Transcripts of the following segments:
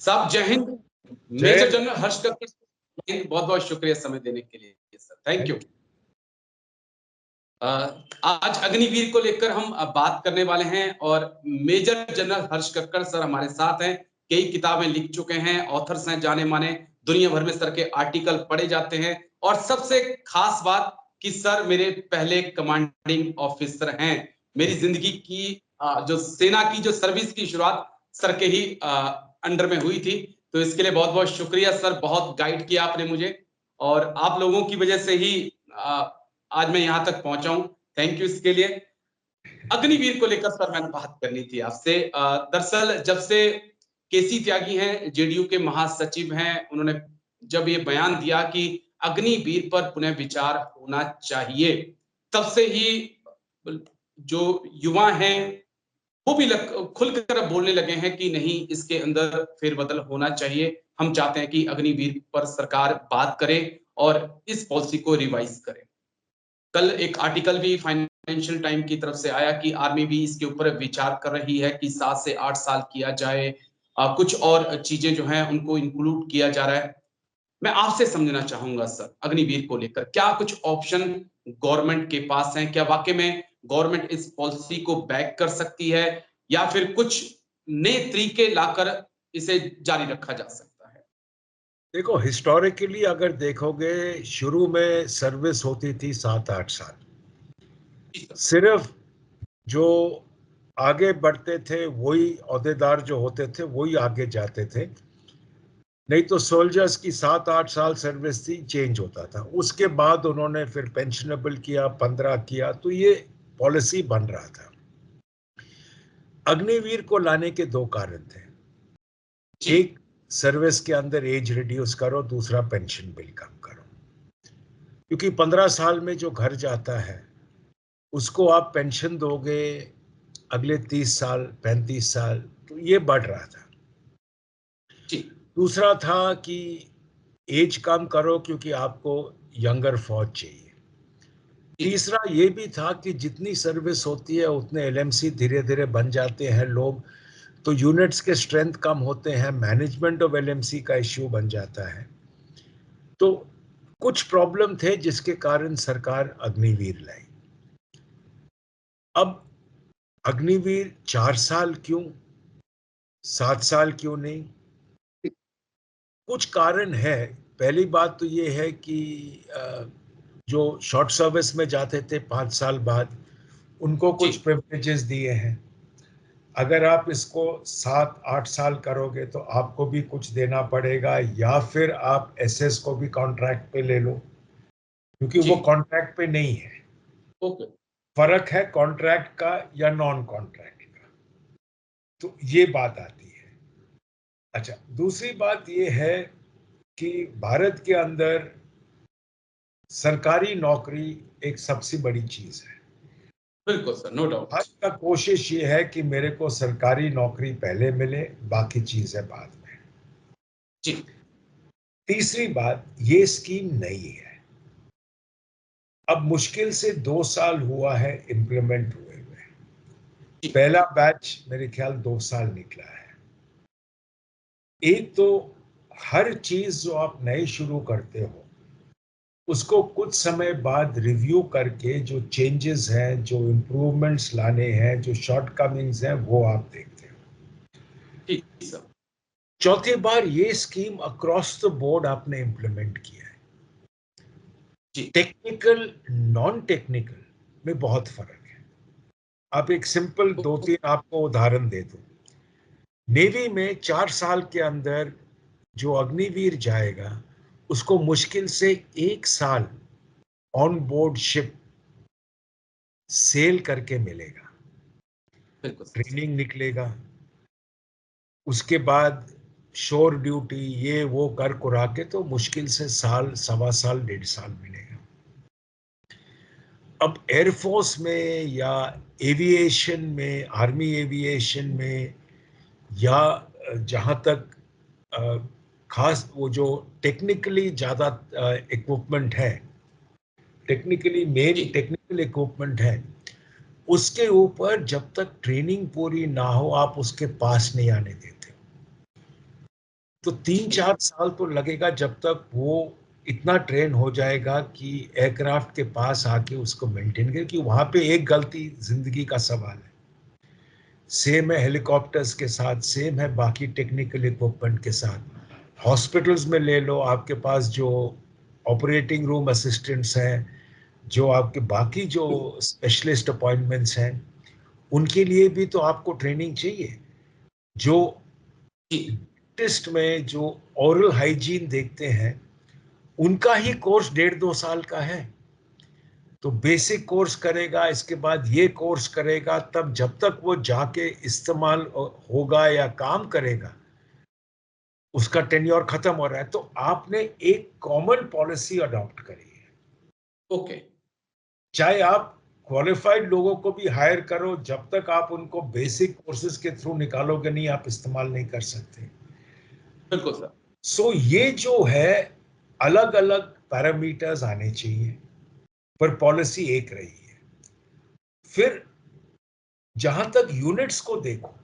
साहब जय Hind. Major general हर्ष कक्कड़, बहुत बहुत शुक्रिया समय देने के लिए सर, थैंक यू। आज अग्निवीर को लेकर हम बात करने वाले हैं और मेजर जनरल हर्ष कक्कड़ सर हमारे साथ हैं। कई किताबें लिख चुके हैं, ऑथर्स हैं, जाने माने, दुनिया भर में सर के आर्टिकल पढ़े जाते हैं और सबसे खास बात कि सर मेरे पहले कमांडिंग ऑफिसर हैं। मेरी जिंदगी की जो सेना की जो सर्विस की शुरुआत सर के ही अंडर में हुई थी, तो इसके लिए बहुत बहुत शुक्रिया सर। बहुत गाइड किया आपने मुझे और आप लोगों की वजह से ही आज मैं यहां तक पहुंचा हूं। थैंक यू इसके लिए। अग्निवीर को लेकर सर मैंने बात करनी थी आपसे। दरअसल जब से केसी त्यागी हैं, जेडीयू के महासचिव हैं, उन्होंने जब ये बयान दिया कि अग्निवीर पर पुनः विचार होना चाहिए, तब से ही जो युवा हैं वो भी खुलकर बोलने लगे हैं कि नहीं, इसके अंदर फेरबदल होना चाहिए। हम चाहते हैं कि अग्निवीर पर सरकार बात करे और इस पॉलिसी को रिवाइज करे। कल एक आर्टिकल भी फाइनेंशियल टाइम की तरफ से आया कि आर्मी भी इसके ऊपर विचार कर रही है कि 7 से 8 साल किया जाए। कुछ और चीजें जो हैं उनको इंक्लूड किया जा रहा है। मैं आपसे समझना चाहूंगा सर, अग्निवीर को लेकर क्या कुछ ऑप्शन गवर्नमेंट के पास हैं? क्या वाकई में गवर्नमेंट इस पॉलिसी को बैक कर सकती है या फिर कुछ नए तरीके लाकर इसे जारी रखा जा सकता है? देखो, हिस्टोरिकली अगर देखोगे, शुरू में सर्विस होती थी 7-8 साल। सिर्फ जो आगे बढ़ते थे वही ओहदेदार जो होते थे वही आगे जाते थे, नहीं तो सोल्जर्स की 7-8 साल सर्विस थी, चेंज होता था। उसके बाद उन्होंने फिर पेंशनेबल किया, 15 किया, तो ये पॉलिसी बन रहा था। अग्निवीर को लाने के दो कारण थे। एक, सर्विस के अंदर एज रिड्यूस करो, दूसरा पेंशन बिल कम करो। क्योंकि 15 साल में जो घर जाता है उसको आप पेंशन दोगे अगले 30 साल 35 साल, तो ये बढ़ रहा था। दूसरा था कि एज कम करो क्योंकि आपको यंगर फौज चाहिए। तीसरा ये भी था कि जितनी सर्विस होती है उतने एलएमसी धीरे धीरे बन जाते हैं लोग, तो यूनिट्स के स्ट्रेंथ कम होते हैं, मैनेजमेंट ऑफ एलएमसी का इश्यू बन जाता है। तो कुछ प्रॉब्लम थे जिसके कारण सरकार अग्निवीर लाई। अब अग्निवीर 4 साल क्यों, 7 साल क्यों नहीं? कुछ कारण है। पहली बात तो ये है कि जो शॉर्ट सर्विस में जाते थे 5 साल बाद, उनको कुछ प्रिविलेजेस दिए हैं। अगर आप इसको 7-8 साल करोगे तो आपको भी कुछ देना पड़ेगा, या फिर आप एसएस को भी कॉन्ट्रैक्ट पे ले लो, क्योंकि वो कॉन्ट्रैक्ट पे नहीं है। फर्क है कॉन्ट्रैक्ट का या नॉन कॉन्ट्रैक्ट का, तो ये बात आती है। अच्छा, दूसरी बात ये है कि भारत के अंदर सरकारी नौकरी एक सबसे बड़ी चीज है। बिल्कुल सर, नो डाउट। हर का कोशिश ये है कि मेरे को सरकारी नौकरी पहले मिले, बाकी चीजें बाद में। जी। तीसरी बात, ये स्कीम नई है, अब मुश्किल से 2 साल हुआ है इंप्लीमेंट हुए हुए। पहला बैच मेरे ख्याल 2 साल निकला है। एक तो हर चीज जो आप नए शुरू करते हो उसको कुछ समय बाद रिव्यू करके जो चेंजेस हैं, जो इम्प्रूवमेंट्स लाने हैं, जो शॉर्टकमिंग्स हैं, वो आप देखते हो। ठीक सर। चौथी बार ये स्कीम अक्रॉस द बोर्ड आपने इंप्लीमेंट किया है। टेक्निकल नॉन टेक्निकल में बहुत फर्क है। आप एक सिंपल 2-3 आपको उदाहरण दे दूं। नेवी में 4 साल के अंदर जो अग्निवीर जाएगा उसको मुश्किल से 1 साल ऑन बोर्ड शिप सेल करके मिलेगा, ट्रेनिंग निकलेगा, उसके बाद शोर ड्यूटी ये वो कर कुरा के तो मुश्किल से साल, सवा साल, 1.5 साल मिलेगा। अब एयरफोर्स में या एविएशन में, आर्मी एविएशन में, या जहाँ तक खास वो जो टेक्निकली ज़्यादा इक्विपमेंट है, टेक्निकली मेन टेक्निकल इक्विपमेंट है, उसके ऊपर जब तक ट्रेनिंग पूरी ना हो आप उसके पास नहीं आने देते। तो 3-4 साल तो लगेगा जब तक वो इतना ट्रेन हो जाएगा कि एयरक्राफ्ट के पास आके उसको मेंटेन करे, कि वहां पे एक गलती जिंदगी का सवाल है। सेम है हेलीकॉप्टर्स के साथ, सेम है बाकी टेक्निकल इक्विपमेंट के साथ। हॉस्पिटल्स में ले लो, आपके पास जो ऑपरेटिंग रूम असिस्टेंट्स हैं, जो आपके बाकी जो स्पेशलिस्ट अपॉइंटमेंट्स हैं, उनके लिए भी तो आपको ट्रेनिंग चाहिए। जो टेस्ट में जो ओरल हाइजीन देखते हैं, उनका ही कोर्स 1.5-2 साल का है। तो बेसिक कोर्स करेगा, इसके बाद ये कोर्स करेगा, तब जब तक वो जाके इस्तेमाल होगा या काम करेगा, उसका टेन्योर खत्म हो रहा है। तो आपने एक कॉमन पॉलिसी अडॉप्ट करी है। ओके। चाहे आप क्वालिफाइड लोगों को भी हायर करो, जब तक आप उनको बेसिक कोर्सेज के थ्रू निकालोगे नहीं, आप इस्तेमाल नहीं कर सकते। बिल्कुल सर। सो ये जो है, अलग अलग पैरामीटर्स आने चाहिए, पर पॉलिसी एक रही है। फिर जहां तक यूनिट्स को देखो,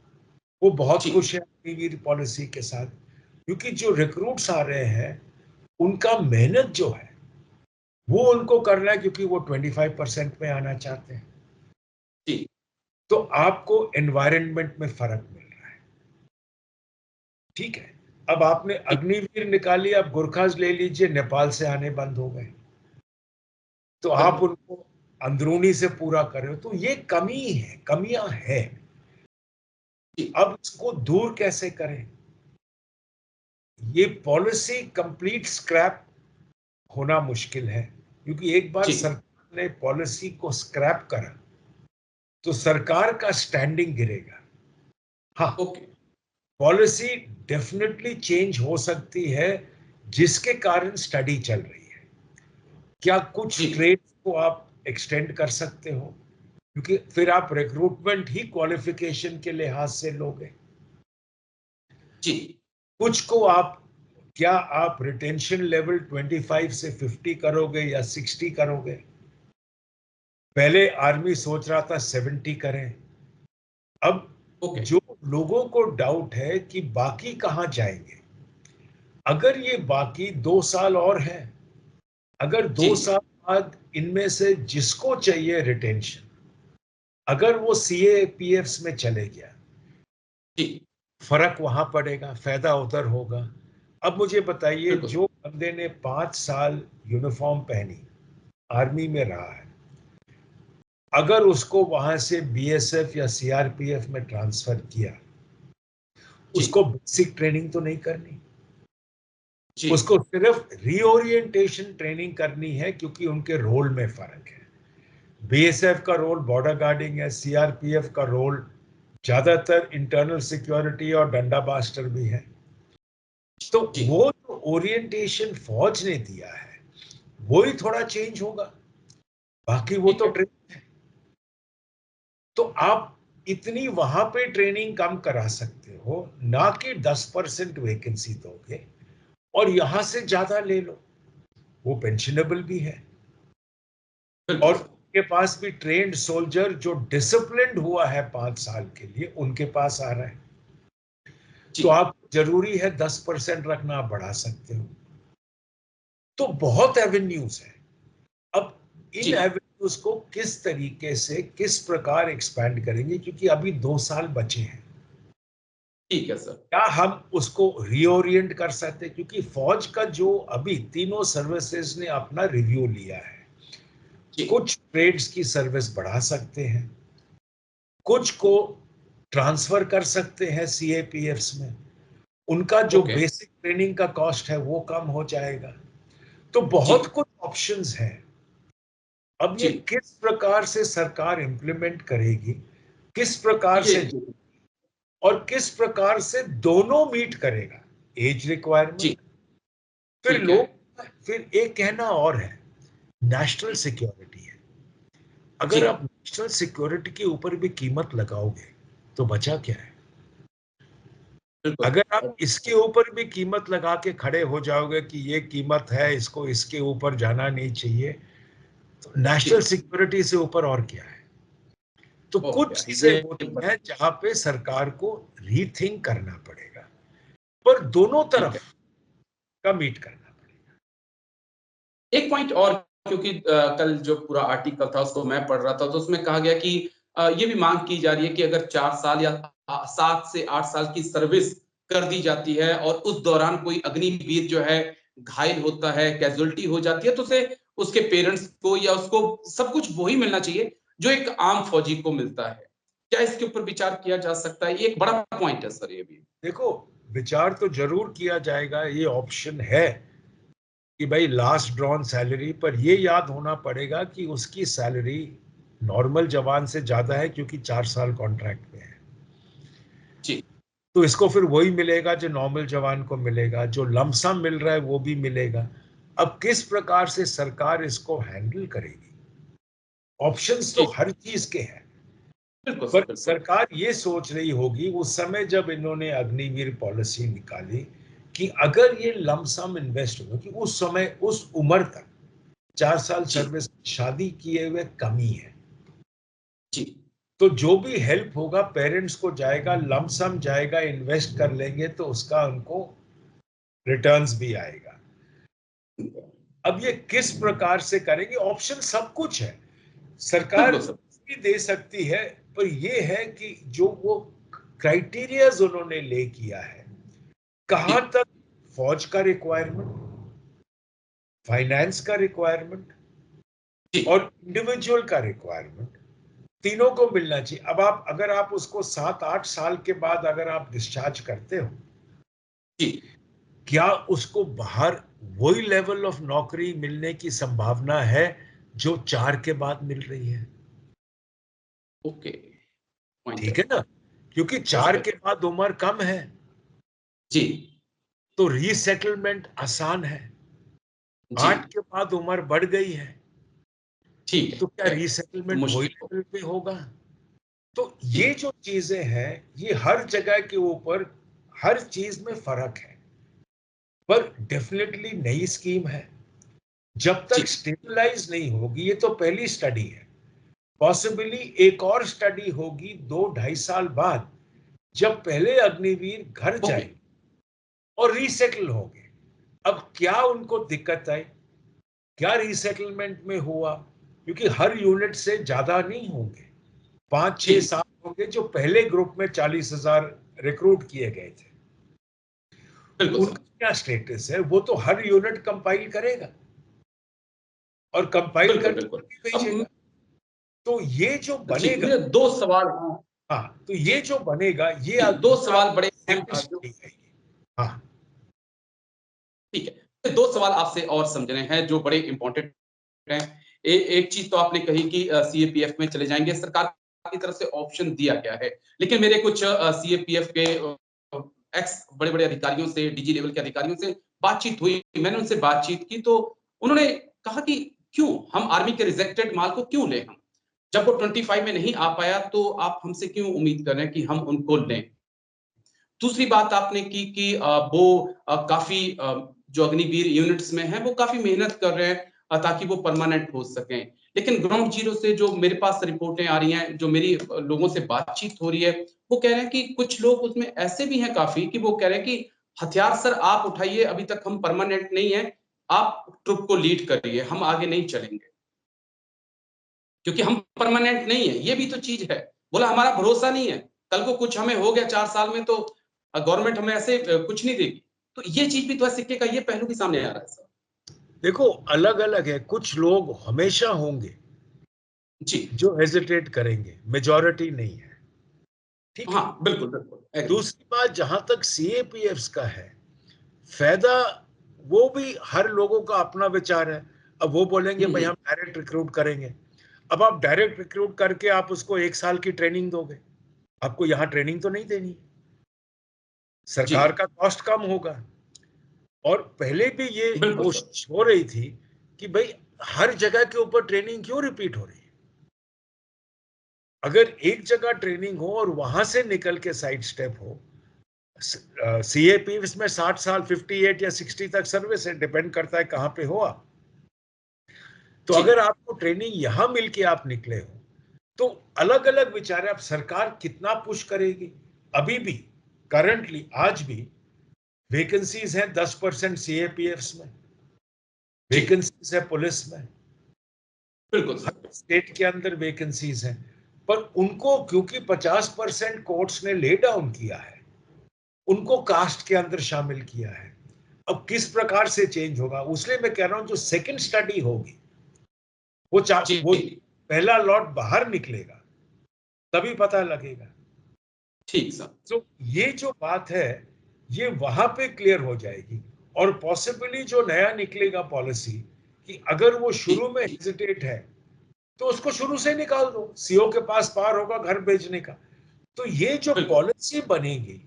वो बहुत जी खुश है अग्निवीर पॉलिसी के साथ, क्योंकि जो रिक्रूट्स आ रहे हैं, उनका मेहनत जो है वो उनको करना है, क्योंकि वो 25% में आना चाहते हैं। जी तो आपको एनवायरनमेंट में फर्क मिल रहा है। ठीक है, अब आपने अग्निवीर निकाली, अब गुरखाज ले लीजिए, नेपाल से आने बंद हो गए, तो आप बिल्कुल। उनको अंदरूनी से पूरा कर रहे हो। तो ये कमी है, कमियां है। जी अब इसको दूर कैसे करें? ये पॉलिसी कंप्लीट स्क्रैप होना मुश्किल है, क्योंकि एक बार जी सरकार ने पॉलिसी को स्क्रैप करा तो सरकार का स्टैंडिंग गिरेगा। हाँ, ओके। पॉलिसी डेफिनेटली चेंज हो सकती है, जिसके कारण स्टडी चल रही है। क्या कुछ जी ट्रेड्स को आप एक्सटेंड कर सकते हो, क्योंकि फिर आप रिक्रूटमेंट ही क्वालिफिकेशन के लिहाज से लोगे। जी कुछ को आप, क्या आप रिटेंशन लेवल 25 से 50 करोगे या 60 करोगे? पहले आर्मी सोच रहा था 70 करें। अब ओके। जो लोगों को डाउट है कि बाकी कहां जाएंगे, अगर ये बाकी 2 साल और हैं, अगर जी 2 साल बाद इनमें से जिसको चाहिए रिटेंशन, अगर वो सीएपीएफ्स में चले गया, जी फर्क वहां पड़ेगा, फायदा उधर होगा। अब मुझे बताइए, बिल्कुल। जो बंदे ने 5 साल यूनिफॉर्म पहनी, आर्मी में रहा है, अगर उसको वहां से बीएसएफ या सीआरपीएफ में ट्रांसफर किया, जी उसको बेसिक ट्रेनिंग तो नहीं करनी, जी उसको सिर्फ रीओरिएंटेशन ट्रेनिंग करनी है, क्योंकि उनके रोल में फर्क है। बीएसएफ का रोल बॉर्डर गार्डिंग है, सीआरपीएफ का रोल ज्यादातर इंटरनल सिक्योरिटी और डंडा बास्टर भी है। तो जी वो जो ओरिएंटेशन फौज ने दिया है, वो ही थोड़ा चेंज होगा, बाकी वो ठीक तो है। ट्रेनिंग है। तो आप इतनी वहां पे ट्रेनिंग कम करा सकते हो, ना कि 10% वैकेंसी दोगे और यहां से ज्यादा ले लो। वो पेंशनेबल भी है, बिल्कुल और सर। उनके पास भी ट्रेंड सोल्जर जो डिसिप्लिन्ड हुआ है 5 साल के लिए, उनके पास आ रहा है। जी तो आप, जरूरी है 10% रखना, आप बढ़ा सकते हो। तो बहुत एवेन्यूज है। अब जी इन एवेन्यूज को किस तरीके से, किस प्रकार एक्सपैंड करेंगे, क्योंकि अभी 2 साल बचे हैं। ठीक है सर। क्या हम उसको रीओरिएंट कर सकते हैं? क्योंकि फौज का जो अभी तीनों सर्विसेज ने अपना रिव्यू लिया है, जी कुछ ट्रेड्स की सर्विस बढ़ा सकते हैं, कुछ को ट्रांसफर कर सकते हैं सीएपीएफ्स में, उनका जो ओके। बेसिक ट्रेनिंग का कॉस्ट है वो कम हो जाएगा। तो जी बहुत कुछ ऑप्शंस हैं। अब ये जी किस प्रकार से सरकार इंप्लीमेंट करेगी, किस प्रकार ये से, और किस प्रकार से दोनों मीट करेगा, एज जी रिक्वायरमेंट, फिर ठीक है। लोग, फिर एक कहना और है, नेशनल सिक्योरिटी है। जी अगर आप नेशनल सिक्योरिटी के ऊपर भी कीमत लगाओगे, तो बचा क्या है? बिल्कुल। अगर आप इसके ऊपर भी कीमत लगा के खड़े हो जाओगे कि ये कीमत है, इसको इसके ऊपर जाना नहीं चाहिए, तो जी नेशनल सिक्योरिटी से ऊपर और क्या है? तो और कुछ क्या चीजें ये होती हैं जहां पे सरकार को रीथिंक करना पड़ेगा। पर दोनों तरफ का मीट करना पड़ेगा। एक पॉइंट और, क्योंकि कल जो पूरा आर्टिकल था उसको मैं पढ़ रहा था, तो उसमें कहा गया कि ये भी मांग की जा रही है कि अगर 4 साल या 7 से 8 साल की सर्विस कर दी जाती है और उस दौरान कोई अग्निवीर जो है घायल होता है, कैजुअलिटी हो जाती है, तो उसे उसके पेरेंट्स को या उसको सब कुछ वही मिलना चाहिए जो एक आम फौजी को मिलता है। क्या इसके ऊपर विचार किया जा सकता है? ये एक बड़ा पॉइंट है सर ये भी। देखो, विचार तो जरूर किया जाएगा, ये ऑप्शन है कि भाई लास्ट ड्रॉन सैलरी, पर ये याद होना पड़ेगा कि उसकी सैलरी नॉर्मल जवान से ज्यादा है, क्योंकि 4 साल कॉन्ट्रैक्ट में है। जी तो इसको फिर वही मिलेगा जो नॉर्मल जवान को मिलेगा, जो लमसम मिल रहा है वो भी मिलेगा। अब किस प्रकार से सरकार इसको हैंडल करेगी, ऑप्शंस तो जी, हर चीज के हैं, बिल्कुल सर, पर बिल्कुल। सरकार ये सोच रही होगी उस समय जब इन्होंने अग्निवीर पॉलिसी निकाली कि अगर ये लमसम इन्वेस्ट हो, कि उस समय उस उम्र तक 4 साल जी सर्विस, शादी किए हुए कमी है, जी तो जो भी हेल्प होगा पेरेंट्स को जाएगा, लमसम जाएगा, इन्वेस्ट कर लेंगे तो उसका उनको रिटर्न्स भी आएगा। अब ये किस प्रकार से करेंगे, ऑप्शन सब कुछ है, सरकार बिल्कुल सर। भी दे सकती है, पर ये है कि जो वो क्राइटेरियाज उन्होंने ले किया है, जी कहां तक फौज का रिक्वायरमेंट, फाइनेंस का रिक्वायरमेंट जी और इंडिविजुअल का रिक्वायरमेंट, तीनों को मिलना चाहिए। अब आप अगर आप उसको 7-8 साल के बाद अगर आप डिस्चार्ज करते हो, जी। क्या उसको बाहर वही लेवल ऑफ नौकरी मिलने की संभावना है जो 4 के बाद मिल रही है? ओके, पॉइंट है। ठीक है ना, क्योंकि यस 4 के बिल्कुल। बाद उम्र कम है, जी तो रीसेटलमेंट आसान है। जी। 8 के बाद उम्र बढ़ गई है, ठीक तो क्या है, तो रीसेटलमेंट वही मुश्किल हो। लेवल पे होगा? तो जी ये जो चीजें हैं, ये हर जगह के ऊपर हर चीज में फर्क है, पर डेफिनेटली नई स्कीम है, जब जी। तक स्टेबलाइज नहीं होगी, ये तो पहली स्टडी है, पॉसिबली एक और स्टडी होगी 2-2.5 साल बाद, जब पहले अग्निवीर घर ओके। जाए और रीसेटल होंगे। अब क्या उनको दिक्कत आई, क्या रीसेटलमेंट में हुआ, क्योंकि हर यूनिट से ज्यादा नहीं होंगे, 5-6-7 जी होंगे जो पहले ग्रुप में 40,000 रिक्रूट किए गए थे, तो बिल्कुल उनका सर। क्या स्टेटस है, वो तो हर यूनिट कंपाइल करेगा और कंपाइल बिल्कुल करके बिल्कुल। भी अब भेजेगा। तो ये जो जी, बनेगा, मेरे दो सवाल हैं। हाँ, तो जी ये जो बनेगा ये जी, दो ये सवाल आपको बड़े अहम सेकेंड जो, स्टडी आएगी। हाँ, ठीक है, तो दो सवाल आपसे और समझने हैं जो बड़े इंपॉर्टेंट हैं। एक चीज तो आपने कही कि सीएपीएफ में चले जाएंगे, सरकार की तरफ से ऑप्शन दिया गया है, लेकिन मेरे कुछ सीएपीएफ के एक्स बड़े बड़े अधिकारियों से, डीजी लेवल के अधिकारियों से बातचीत हुई, मैंने उनसे बातचीत की, तो उन्होंने कहा कि क्यों हम आर्मी के रिजेक्टेड माल को क्यों लें, हम जब वो 25 में नहीं आ पाया तो आप हमसे क्यों उम्मीद कर रहे हैं कि हम उनको लें। दूसरी बात आपने की कि वो काफी जो अग्निवीर यूनिट्स में है वो काफी मेहनत कर रहे हैं ताकि वो परमानेंट हो सकें, लेकिन ग्राउंड जीरो से जो मेरे पास रिपोर्टें आ रही हैं, जो मेरी लोगों से बातचीत हो रही है, वो कह रहे हैं कि कुछ लोग उसमें ऐसे भी हैं काफी कि वो कह रहे हैं कि हथियार सर आप उठाइए, अभी तक हम परमानेंट नहीं है, आप ट्रुप को लीड करिए, हम आगे नहीं चलेंगे क्योंकि हम परमानेंट नहीं है। ये भी तो चीज है, बोला हमारा भरोसा नहीं है, कल को कुछ हमें हो गया 4 साल में तो गवर्नमेंट हमें ऐसे कुछ नहीं देगी। तो ये चीज भी तो है, सिक्के का ये पहलू भी सामने आ रहा है सर। देखो, अलग अलग है, कुछ लोग हमेशा होंगे जी जो हेजिटेट करेंगे, मेजॉरिटी नहीं है, ठीक है। हाँ, बिल्कुल बिल्कुल एग्री। दूसरी बात, जहां तक सीएपीएफ का है, फायदा, वो भी हर लोगों का अपना विचार है। अब वो बोलेंगे भाई हम डायरेक्ट रिक्रूट करेंगे, अब आप डायरेक्ट रिक्रूट करके आप उसको 1 साल की ट्रेनिंग दोगे, आपको यहाँ ट्रेनिंग तो नहीं देनी, जी सरकार का कॉस्ट कम होगा। और पहले भी ये बिल्कुल सर। कोशिश हो रही थी कि भाई हर जगह के ऊपर ट्रेनिंग क्यों रिपीट हो रही है, अगर एक जगह ट्रेनिंग हो और वहां से निकल के साइड स्टेप हो। सीएपी इसमें 60 साल, 58 या 60 तक सर्विस है, डिपेंड करता है कहाँ पे हो आप। तो जी अगर आपको ट्रेनिंग यहां मिलके आप निकले हो, तो अलग अलग विचार है। अब सरकार कितना पुश करेगी, अभी भी करंटली आज भी वैकेंसीज हैं 10% सीएपीएफ्स में, वैकेंसीज है पुलिस में, बिल्कुल हर स्टेट के अंदर वैकेंसीज हैं, पर उनको क्योंकि 50% कोर्ट्स ने ले डाउन किया है, उनको कास्ट के अंदर शामिल किया है। अब किस प्रकार से चेंज होगा, उसलिए मैं कह रहा हूं जो सेकंड स्टडी होगी वो पहला लॉट बाहर निकलेगा तभी पता लगेगा। ठीक सर। तो ये जो बात है ये वहां पे क्लियर हो जाएगी, और पॉसिबली जो नया निकलेगा पॉलिसी कि अगर वो शुरू में हेजिटेट है तो उसको शुरू से निकाल दो, सीओ के पास पार होगा घर भेजने का। तो ये जो पॉलिसी बनेगी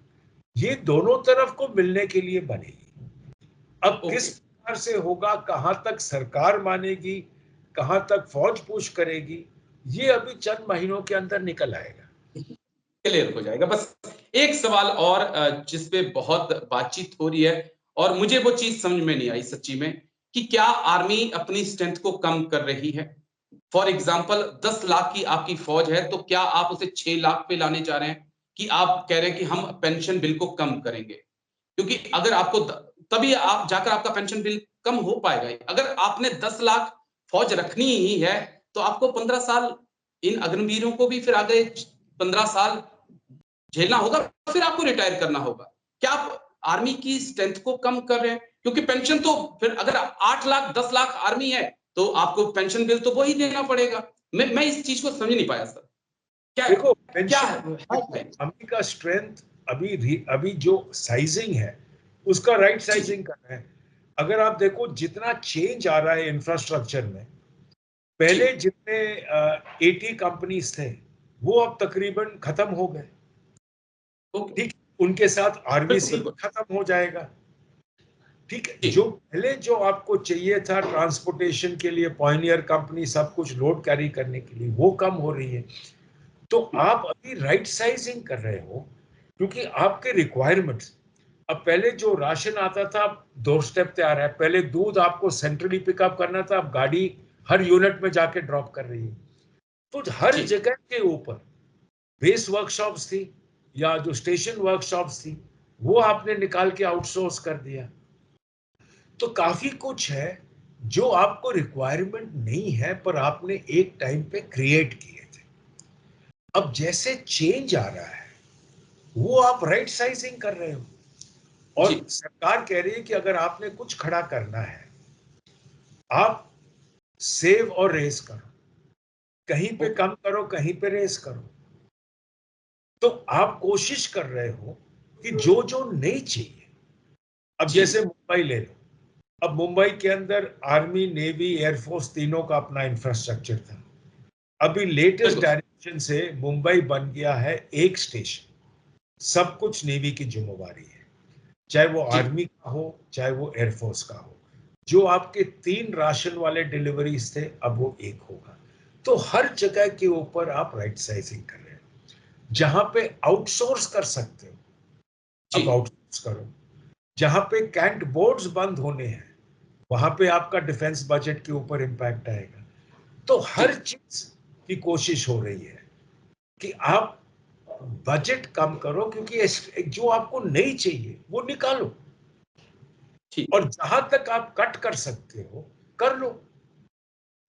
ये दोनों तरफ को मिलने के लिए बनेगी। अब किस प्रकार से होगा, कहां तक सरकार मानेगी, कहां तक फौज पुश करेगी, ये अभी चंद महीनों के अंदर निकल आएगा, क्लियर हो जाएगा। बस एक सवाल और जिस पे बहुत बातचीत हो रही है और मुझे वो चीज समझ में नहीं आई सच्ची में, कि क्या आर्मी अपनी स्ट्रेंथ को कम कर रही है? फॉर एग्जाम्पल 10 लाख की आपकी फौज है तो क्या आप उसे 6 लाख पे लाने जा रहे हैं, कि आप कह रहे हैं कि हम पेंशन बिल को कम करेंगे? क्योंकि अगर आपको तभी आप जाकर आपका पेंशन बिल कम हो पाएगा। अगर आपने 10 लाख फौज रखनी ही है तो आपको 15 साल इन अग्निवीरों को भी फिर आगे 15 साल झेलना होगा, फिर आपको रिटायर करना होगा। क्या आप आर्मी की स्ट्रेंथ को कम कर रहे हैं? क्योंकि पेंशन तो फिर अगर 8 लाख 10 लाख आर्मी है तो आपको पेंशन बिल तो वही देना पड़ेगा। मैं इस चीज को समझ नहीं पाया सर। क्या देखो क्या पेंशन है? आर्मी का स्ट्रेंथ अभी जो साइजिंग है उसका राइट साइजिंग करना है। अगर आप देखो जितना चेंज आ रहा है इंफ्रास्ट्रक्चर में, पहले जितने 80 कंपनीज थे वो अब तकरीबन खत्म हो गए, ठीक, उनके साथ आरबीसी खत्म हो जाएगा, ठीक है। जो पहले जो आपको चाहिए था ट्रांसपोर्टेशन के लिए, पॉयनियर कंपनी सब कुछ लोड कैरी करने के लिए, वो कम हो रही है। तो आप अभी राइट साइजिंग कर रहे हो क्योंकि आपके रिक्वायरमेंट्स, अब पहले जो राशन आता था दो स्टेप पे आ रहा है, पहले दूध आपको सेंट्रली पिकअप करना था, अब गाड़ी हर यूनिट में जाके ड्रॉप कर रही है। तो हर जगह के ऊपर बेस वर्कशॉप्स थी या जो स्टेशन वर्कशॉप्स थी वो आपने निकाल के आउटसोर्स कर दिया। तो काफी कुछ है जो आपको रिक्वायरमेंट नहीं है पर आपने एक टाइम पे क्रिएट किए थे। अब जैसे चेंज आ रहा है वो आप राइट साइजिंग कर रहे हो, और सरकार कह रही है कि अगर आपने कुछ खड़ा करना है आप सेव और रेस करो, कहीं पे कम करो कहीं पे रेस करो। तो आप कोशिश कर रहे हो कि जो जो नहीं चाहिए, अब जैसे मुंबई ले लो, अब मुंबई के अंदर आर्मी नेवी एयरफोर्स तीनों का अपना इंफ्रास्ट्रक्चर था। अभी लेटेस्ट डायरेक्शन से मुंबई बन गया है एक स्टेशन, सब कुछ नेवी की जिम्मेवारी है, चाहे वो आर्मी का हो चाहे वो एयरफोर्स का हो। जो आपके 3 राशन वाले डिलीवरीज थे अब वो एक होगा। तो हर जगह के ऊपर आप राइट साइजिंग कर रहे हो। जहां पे आउटसोर्स कर सकते हो अब आउटसोर्स करो, जहां पे कैंट बोर्ड्स बंद होने हैं वहां पे आपका डिफेंस बजट के ऊपर इंपैक्ट आएगा। तो हर चीज की कोशिश हो रही है कि आप बजट कम करो क्योंकि जो आपको नहीं चाहिए वो निकालो, और जहां तक आप कट कर सकते हो कर लो,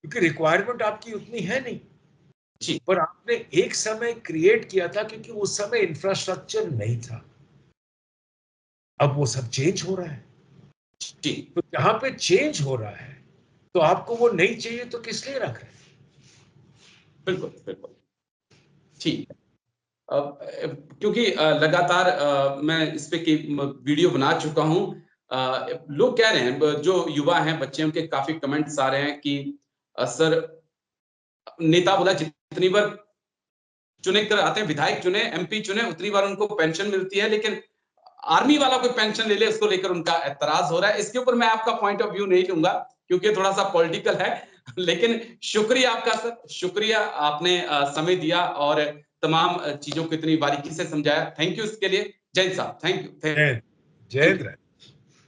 क्योंकि रिक्वायरमेंट आपकी उतनी है नहीं, पर आपने एक समय क्रिएट किया था क्योंकि उस समय इंफ्रास्ट्रक्चर नहीं था। अब वो सब चेंज हो रहा है, तो जहां पे चेंज हो रहा है तो आपको वो नहीं चाहिए तो किस लिए रख रहे हैं? बिल्कुल बिल्कुल ठीक है। अब क्योंकि लगातार मैं इस पे की वीडियो बना चुका हूं, लोग कह रहे हैं, जो युवा हैं बच्चे, उनके काफी कमेंट्स आ रहे हैं कि सर नेता बोला जितनी बार चुने कर आते हैं, विधायक चुने एमपी चुने उतनी बार उनको पेंशन मिलती है, लेकिन आर्मी वाला कोई पेंशन ले ले उसको लेकर उनका एतराज हो रहा है। इसके ऊपर मैं आपका पॉइंट ऑफ व्यू नहीं लूंगा क्योंकि थोड़ा सा पॉलिटिकल है, लेकिन शुक्रिया आपका सर, शुक्रिया आपने समय दिया और तमाम चीजों को इतनी बारीकी से समझाया। थैंक यू इसके लिए। जय साहब, थैंक यू। जय हिंद।